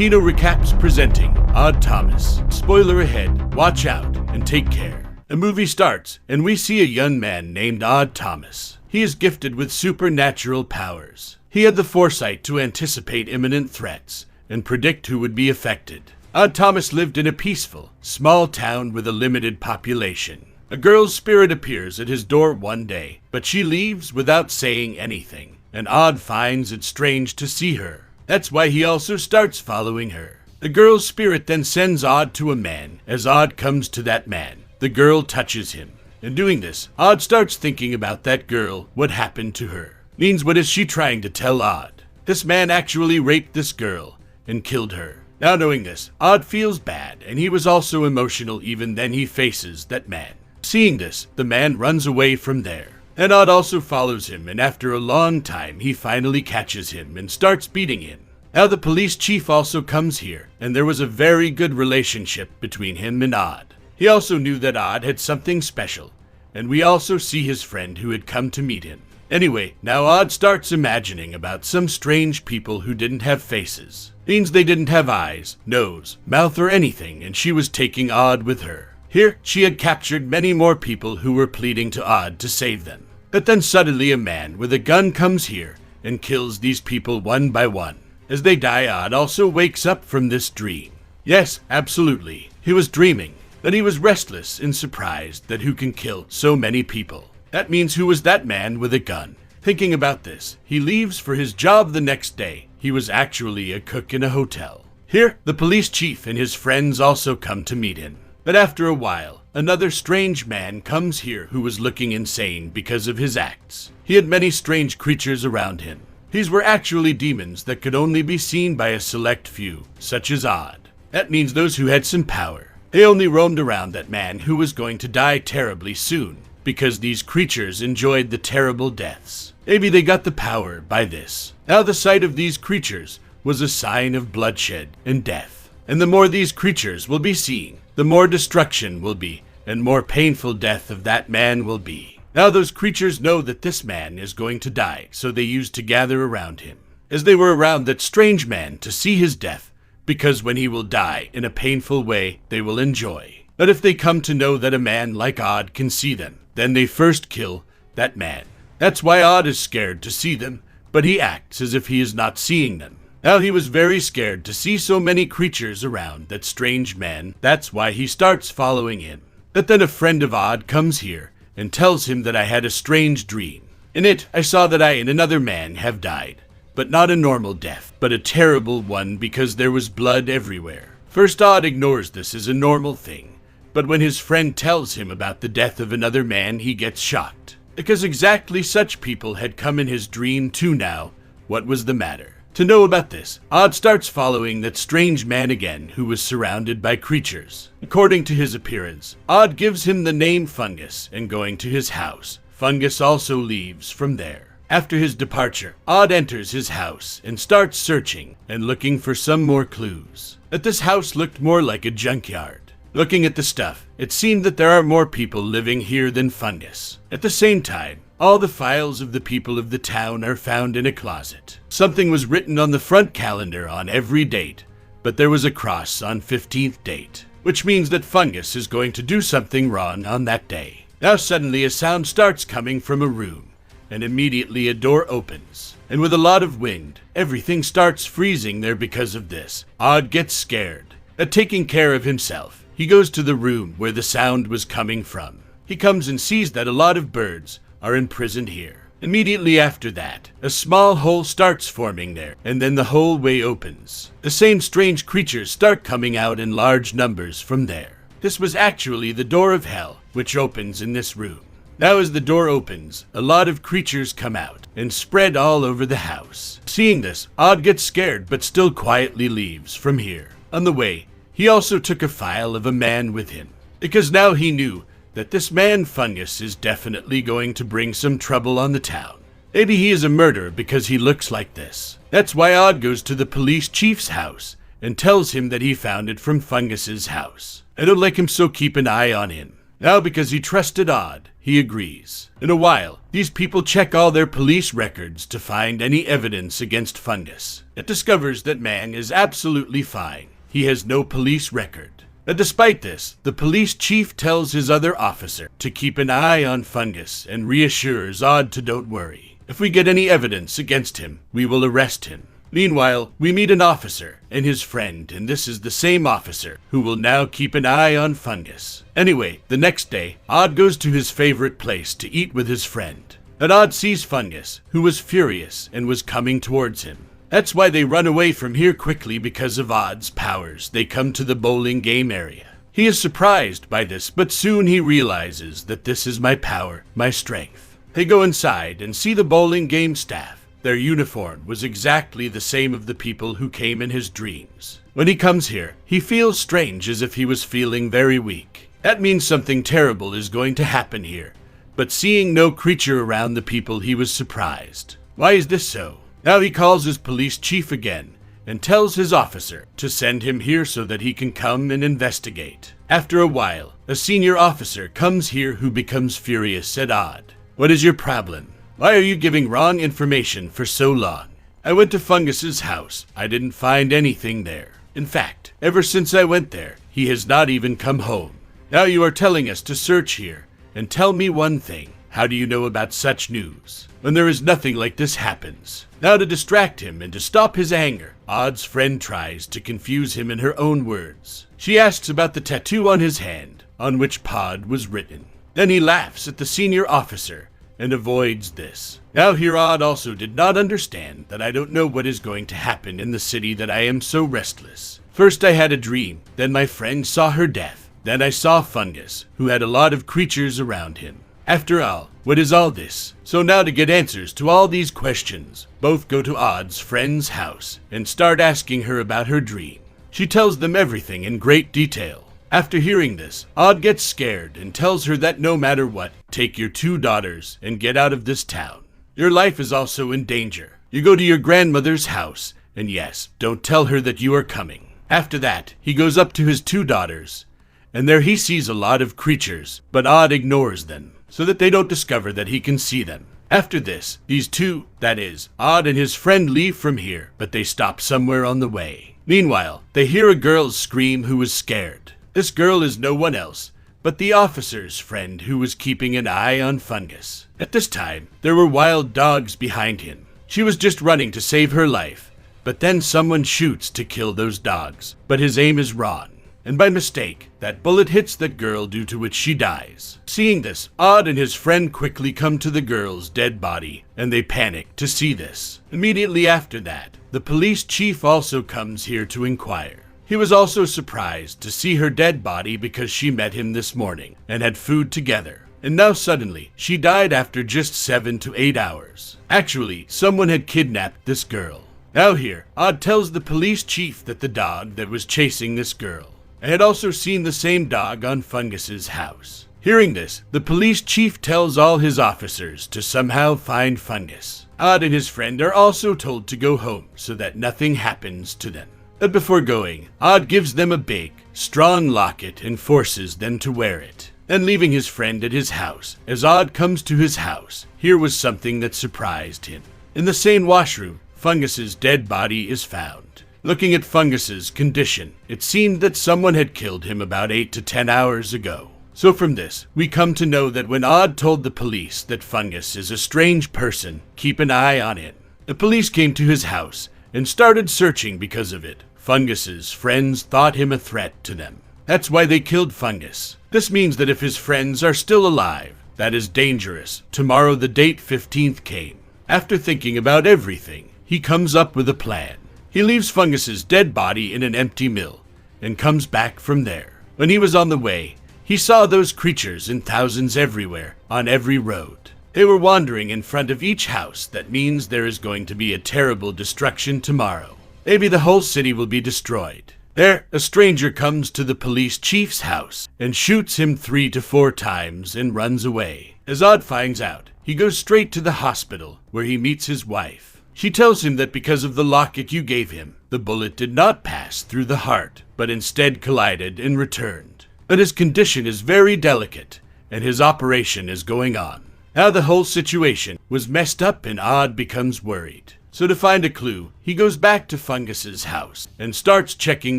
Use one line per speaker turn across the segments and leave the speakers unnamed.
Kino Recaps presenting Odd Thomas. Spoiler ahead, watch out, and take care. A movie starts, and we see a young man named Odd Thomas. He is gifted with supernatural powers. He had the foresight to anticipate imminent threats and predict who would be affected. Odd Thomas lived in a peaceful, small town with a limited population. A girl's spirit appears at his door one day, but she leaves without saying anything, and Odd finds it strange to see her. That's why he also starts following her. The girl's spirit then sends Odd to a man. As Odd comes to that man, the girl touches him. In doing this, Odd starts thinking about that girl, what happened to her. Means what is she trying to tell Odd? This man actually raped this girl and killed her. Now knowing this, Odd feels bad, and he was also emotional even then he faces that man. Seeing this, the man runs away from there. And Odd also follows him, and after a long time, he finally catches him and starts beating him. Now the police chief also comes here, and there was a very good relationship between him and Odd. He also knew that Odd had something special, and we also see his friend who had come to meet him. Anyway, now Odd starts imagining about some strange people who didn't have faces. Means they didn't have eyes, nose, mouth, or anything, and she was taking Odd with her. Here, she had captured many more people who were pleading to Odd to save them. But then suddenly a man with a gun comes here and kills these people one by one. As they die, Odd also wakes up from this dream. Yes, absolutely. He was dreaming. That he was restless and surprised that who can kill so many people. That means who was that man with a gun? Thinking about this, he leaves for his job the next day. He was actually a cook in a hotel. Here, the police chief and his friends also come to meet him. But after a while, another strange man comes here who was looking insane because of his acts. He had many strange creatures around him. These were actually demons that could only be seen by a select few, such as Odd. That means those who had some power. They only roamed around that man who was going to die terribly soon, because these creatures enjoyed the terrible deaths. Maybe they got the power by this. Now the sight of these creatures was a sign of bloodshed and death. And the more these creatures will be seen, the more destruction will be, and more painful death of that man will be. Now those creatures know that this man is going to die, so they used to gather around him. As they were around that strange man to see his death, because when he will die in a painful way, they will enjoy. But if they come to know that a man like Odd can see them, then they first kill that man. That's why Odd is scared to see them, but he acts as if he is not seeing them. Now he was very scared to see so many creatures around that strange man. That's why he starts following him. But then a friend of Odd comes here and tells him that I had a strange dream. In it, I saw that I and another man have died. But not a normal death, but a terrible one because there was blood everywhere. First, Odd ignores this as a normal thing, but when his friend tells him about the death of another man, he gets shocked. Because exactly such people had come in his dream too now. What was the matter? To know about this, Odd starts following that strange man again who was surrounded by creatures. According to his appearance, Odd gives him the name Fungus, and going to his house, Fungus also leaves from there. After his departure, Odd enters his house and starts searching and looking for some more clues. But this house looked more like a junkyard. Looking at the stuff, it seemed that there are more people living here than Fungus. At the same time, all the files of the people of the town are found in a closet. Something was written on the front calendar on every date, but there was a cross on 15th date, which means that Fungus is going to do something wrong on that day. Now suddenly a sound starts coming from a room. And immediately a door opens. And with a lot of wind, everything starts freezing there because of this. Odd gets scared. At taking care of himself, he goes to the room where the sound was coming from. He comes and sees that a lot of birds are imprisoned here. Immediately after that, a small hole starts forming there, and then the whole way opens. The same strange creatures start coming out in large numbers from there. This was actually the door of hell, which opens in this room. Now as the door opens, a lot of creatures come out and spread all over the house. Seeing this, Odd gets scared but still quietly leaves from here. On the way, he also took a file of a man with him, because now he knew that this man Fungus is definitely going to bring some trouble on the town. Maybe he is a murderer because he looks like this. That's why Odd goes to the police chief's house and tells him that he found it from Fungus's house. I don't like him, so keep an eye on him. Now, because he trusted Odd, he agrees. In a while, these people check all their police records to find any evidence against Fungus. It discovers that Mang is absolutely fine. He has no police record. And despite this, the police chief tells his other officer to keep an eye on Fungus and reassures Odd to don't worry. If we get any evidence against him, we will arrest him. Meanwhile, we meet an officer and his friend, and this is the same officer who will now keep an eye on Fungus. Anyway, the next day, Odd goes to his favorite place to eat with his friend. And Odd sees Fungus, who was furious and was coming towards him. That's why they run away from here quickly because of Odd's powers. They come to the bowling game area. He is surprised by this, but soon he realizes that this is my power, my strength. They go inside and see the bowling game staff. Their uniform was exactly the same of the people who came in his dreams. When he comes here, he feels strange, as if he was feeling very weak. That means something terrible is going to happen here. But seeing no creature around the people, he was surprised. Why is this so? Now he calls his police chief again and tells his officer to send him here so that he can come and investigate. After a while, a senior officer comes here who becomes furious at Odd. What is your problem? Why are you giving wrong information for so long? I went to Fungus's house. I didn't find anything there. In fact, ever since I went there, he has not even come home. Now you are telling us to search here, and tell me one thing. How do you know about such news? When there is nothing like this happens. Now to distract him and to stop his anger, Odd's friend tries to confuse him in her own words. She asks about the tattoo on his hand, on which Pod was written. Then he laughs at the senior officer and avoids this. Now here Odd also did not understand that I don't know what is going to happen in the city, that I am so restless. First I had a dream, then my friend saw her death, then I saw Fungus, who had a lot of creatures around him. After all, what is all this? So now to get answers to all these questions, both go to Odd's friend's house and start asking her about her dream. She tells them everything in great detail. After hearing this, Odd gets scared and tells her that no matter what, take your 2 daughters and get out of this town. Your life is also in danger. You go to your grandmother's house, and yes, don't tell her that you are coming. After that, he goes up to his 2 daughters, and there he sees a lot of creatures, but Odd ignores them, so that they don't discover that he can see them. After this, these two, that is, Odd and his friend, leave from here, but they stop somewhere on the way. Meanwhile, they hear a girl scream who is scared. This girl is no one else but the officer's friend who was keeping an eye on Fungus. At this time, there were wild dogs behind him. She was just running to save her life, but then someone shoots to kill those dogs, but his aim is wrong. And by mistake, that bullet hits that girl, due to which she dies. Seeing this, Odd and his friend quickly come to the girl's dead body, and they panic to see this. Immediately after that, the police chief also comes here to inquire. He was also surprised to see her dead body because she met him this morning and had food together. And now suddenly, she died after just 7 to 8 hours. Actually, someone had kidnapped this girl. Now here, Odd tells the police chief that the dog that was chasing this girl, I had also seen the same dog on Fungus's house. Hearing this, the police chief tells all his officers to somehow find Fungus. Odd and his friend are also told to go home so that nothing happens to them. But before going, Odd gives them a big, strong locket and forces them to wear it. Then leaving his friend at his house, as Odd comes to his house, here was something that surprised him. In the same washroom, Fungus's dead body is found. Looking at Fungus's condition, it seemed that someone had killed him about 8 to 10 hours ago. So from this, we come to know that when Odd told the police that Fungus is a strange person, keep an eye on it. The police came to his house and started searching because of it. Fungus's friends thought him a threat to them. That's why they killed Fungus. This means that if his friends are still alive, that is dangerous. Tomorrow the date 15th came. After thinking about everything, he comes up with a plan. He leaves Fungus's dead body in an empty mill and comes back from there. When he was on the way, he saw those creatures in thousands everywhere, on every road. They were wandering in front of each house. That means there is going to be a terrible destruction tomorrow. Maybe the whole city will be destroyed. There, a stranger comes to the police chief's house and shoots him 3 to 4 times and runs away. As Odd finds out, he goes straight to the hospital where he meets his wife. She tells him that because of the locket you gave him, the bullet did not pass through the heart, but instead collided and returned. but his condition is very delicate, and his operation is going on. Now the whole situation was messed up and Odd becomes worried. So to find a clue, he goes back to Fungus's house and starts checking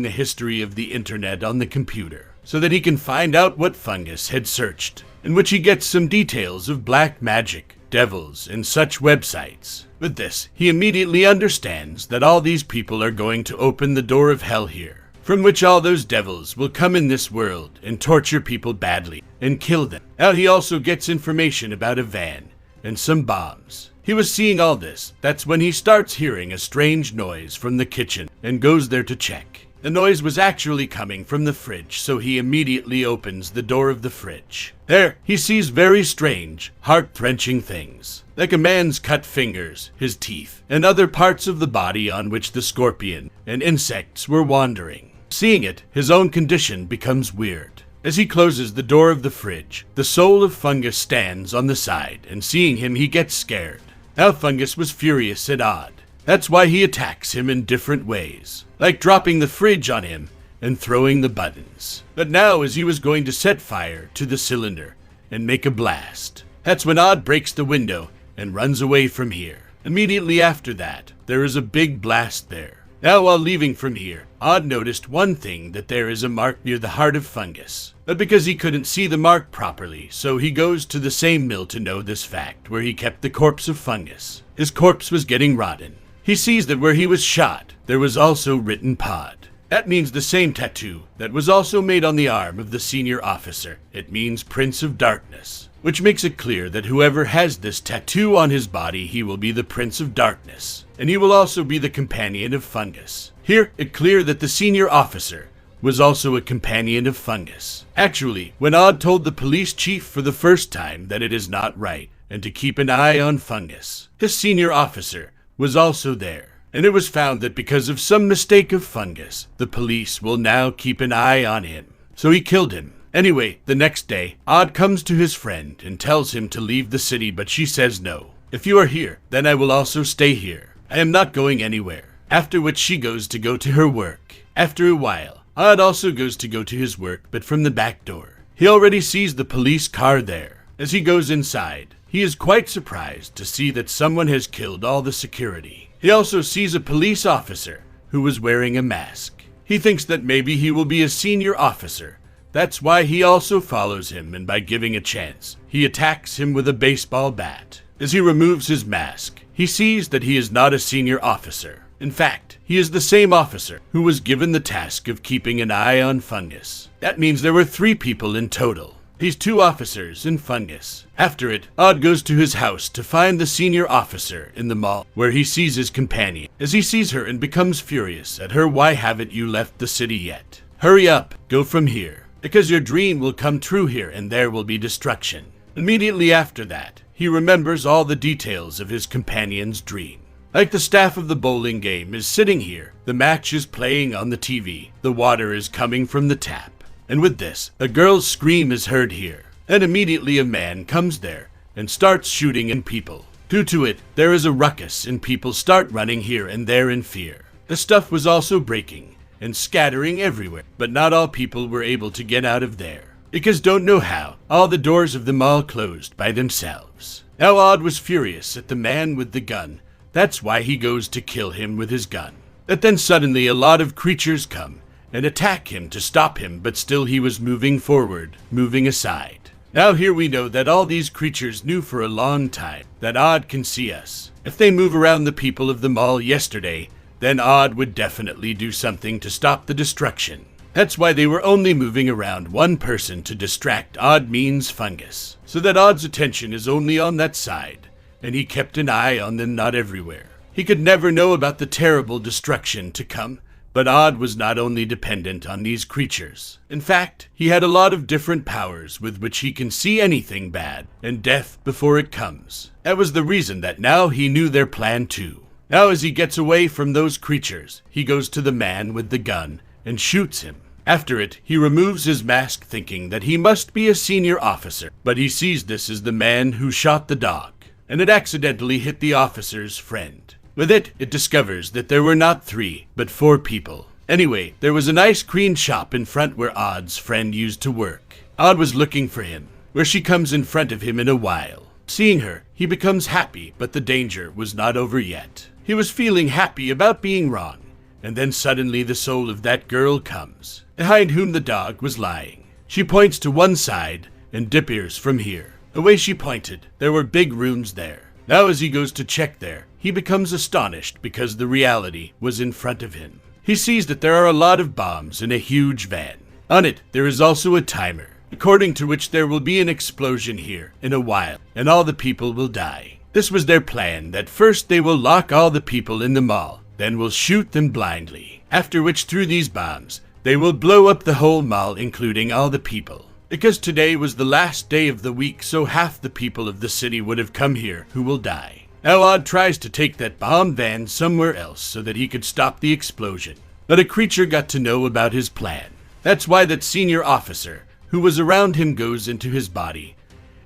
the history of the internet on the computer so that he can find out what Fungus had searched, in which he gets some details of black magic, devils, and such websites. With this, he immediately understands that all these people are going to open the door of hell here, from which all those devils will come in this world and torture people badly and kill them. Now he also gets information about a van and some bombs. He was seeing all this. That's when he starts hearing a strange noise from the kitchen and goes there to check. The noise was actually coming from the fridge, so he immediately opens the door of the fridge. There, he sees very strange, heart-wrenching things, like a man's cut fingers, his teeth, and other parts of the body on which the scorpion and insects were wandering. Seeing it, his own condition becomes weird. As he closes the door of the fridge, the soul of Fungus stands on the side, and seeing him, he gets scared. Now Fungus was furious at Odd. That's why he attacks him in different ways, like dropping the fridge on him and throwing the buttons. But now as he was going to set fire to the cylinder and make a blast, that's when Odd breaks the window and runs away from here. Immediately after that, there is a big blast there. Now while leaving from here, Odd noticed one thing, that there is a mark near the heart of Fungus. But because he couldn't see the mark properly, so he goes to the same mill to know this fact, where he kept the corpse of Fungus. His corpse was getting rotten. He sees that where he was shot, there was also written Pod. That means the same tattoo that was also made on the arm of the senior officer. It means Prince of Darkness, which makes it clear that whoever has this tattoo on his body, he will be the Prince of Darkness, and he will also be the companion of Fungus. Here, it's clear that the senior officer was also a companion of Fungus. Actually, when Odd told the police chief for the first time that it is not right, and to keep an eye on Fungus, his senior officer was also there. And it was found that because of some mistake of Fungus, the police will now keep an eye on him. So he killed him. Anyway, the next day, Odd comes to his friend and tells him to leave the city, but she says no. If you are here, then I will also stay here. I am not going anywhere. After which she goes to her work. After a while, Odd also goes to go to his work, but from the back door. He already sees the police car there. As he goes inside, he is quite surprised to see that someone has killed all the security. He also sees a police officer who was wearing a mask. He thinks that maybe he will be a senior officer. That's why he also follows him, and by giving a chance, he attacks him with a baseball bat. As he removes his mask, he sees that he is not a senior officer. In fact, he is the same officer who was given the task of keeping an eye on Fungus. That means there were 3 people in total. These 2 officers and Fungus. After it, Odd goes to his house to find the senior officer in the mall, where he sees his companion. As he sees her and becomes furious at her, why haven't you left the city yet? Hurry up, go from here, because your dream will come true here and there will be destruction. Immediately after that, he remembers all the details of his companion's dream. Like the staff of the bowling game is sitting here, the match is playing on the TV, the water is coming from the tap. And with this, a girl's scream is heard here, and immediately a man comes there and starts shooting at people. Due to it, there is a ruckus and people start running here and there in fear. The stuff was also breaking and scattering everywhere, but not all people were able to get out of there, because don't know how, all the doors of the mall closed by themselves. Now Odd was furious at the man with the gun. That's why he goes to kill him with his gun. But then suddenly a lot of creatures come and attack him to stop him, but still he was moving forward, moving aside. Now here we know that all these creatures knew for a long time that Odd can see us. If they move around the people of the mall yesterday, then Odd would definitely do something to stop the destruction. That's why they were only moving around one person to distract Odd means Fungus, so that Odd's attention is only on that side, and he kept an eye on them, not everywhere. He could never know about the terrible destruction to come, but Odd was not only dependent on these creatures. In fact, he had a lot of different powers with which he can see anything bad and death before it comes. That was the reason that now he knew their plan too. Now as he gets away from those creatures, he goes to the man with the gun and shoots him. After it, he removes his mask thinking that he must be a senior officer, but he sees this as the man who shot the dog, and it accidentally hit the officer's friend. With it, it discovers that there were not 3, but 4 people. Anyway, there was an ice cream shop in front where Odd's friend used to work. Odd was looking for him, where she comes in front of him in a while. Seeing her, he becomes happy, but the danger was not over yet. He was feeling happy about being wrong, and then suddenly the soul of that girl comes, behind whom the dog was lying. She points to one side and disappears from here. The way she pointed, there were big runes there. Now as he goes to check there, he becomes astonished because the reality was in front of him. He sees that there are a lot of bombs in a huge van. On it, there is also a timer, according to which there will be an explosion here in a while, and all the people will die. This was their plan, that first they will lock all the people in the mall, then will shoot them blindly, after which through these bombs, they will blow up the whole mall, including all the people. Because today was the last day of the week, so half the people of the city would have come here who will die. Now Odd tries to take that bomb van somewhere else so that he could stop the explosion. But a creature got to know about his plan. That's why that senior officer who was around him goes into his body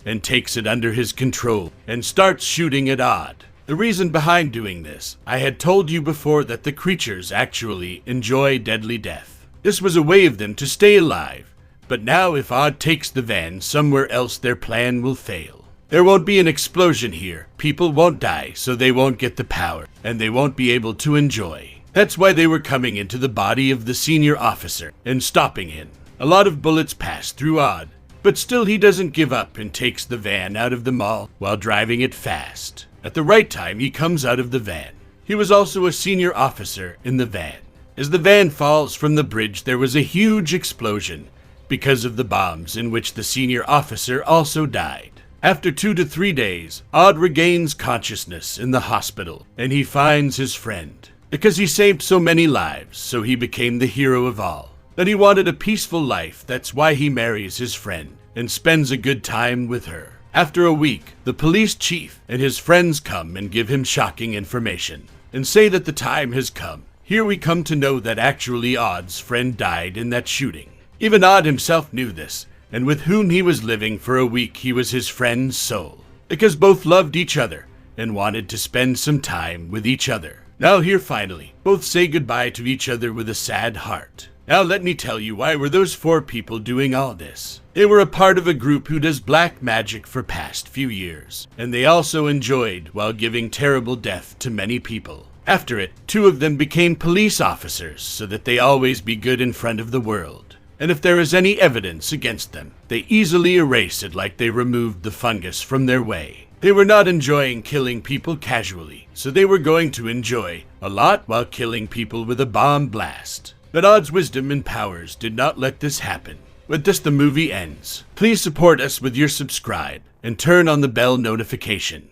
and takes it under his control and starts shooting at Odd. The reason behind doing this, I had told you before that the creatures actually enjoy deadly death. This was a way of them to stay alive, but now if Odd takes the van somewhere else, their plan will fail. There won't be an explosion here, people won't die, so they won't get the power, and they won't be able to enjoy. That's why they were coming into the body of the senior officer and stopping him. A lot of bullets pass through Odd, but still he doesn't give up and takes the van out of the mall while driving it fast. At the right time, he comes out of the van. He was also a senior officer in the van. As the van falls from the bridge, there was a huge explosion because of the bombs in which the senior officer also died. After 2 to 3 days, Odd regains consciousness in the hospital, and he finds his friend. Because he saved so many lives, so he became the hero of all. That he wanted a peaceful life, that's why he marries his friend and spends a good time with her. After a week, the police chief and his friends come and give him shocking information and say that the time has come. Here we come to know that actually Odd's friend died in that shooting. Even Odd himself knew this, and with whom he was living for a week, he was his friend's soul. Because both loved each other and wanted to spend some time with each other. Now here finally, both say goodbye to each other with a sad heart. Now let me tell you, why were those 4 people doing all this? They were a part of a group who does black magic for past few years, and they also enjoyed while giving terrible death to many people. After it, 2 of them became police officers so that they always be good in front of the world. And if there is any evidence against them, they easily erase it like they removed the fungus from their way. They were not enjoying killing people casually, so they were going to enjoy a lot while killing people with a bomb blast. But Odd's wisdom and powers did not let this happen. With this, the movie ends. Please support us with your subscribe and turn on the bell notification.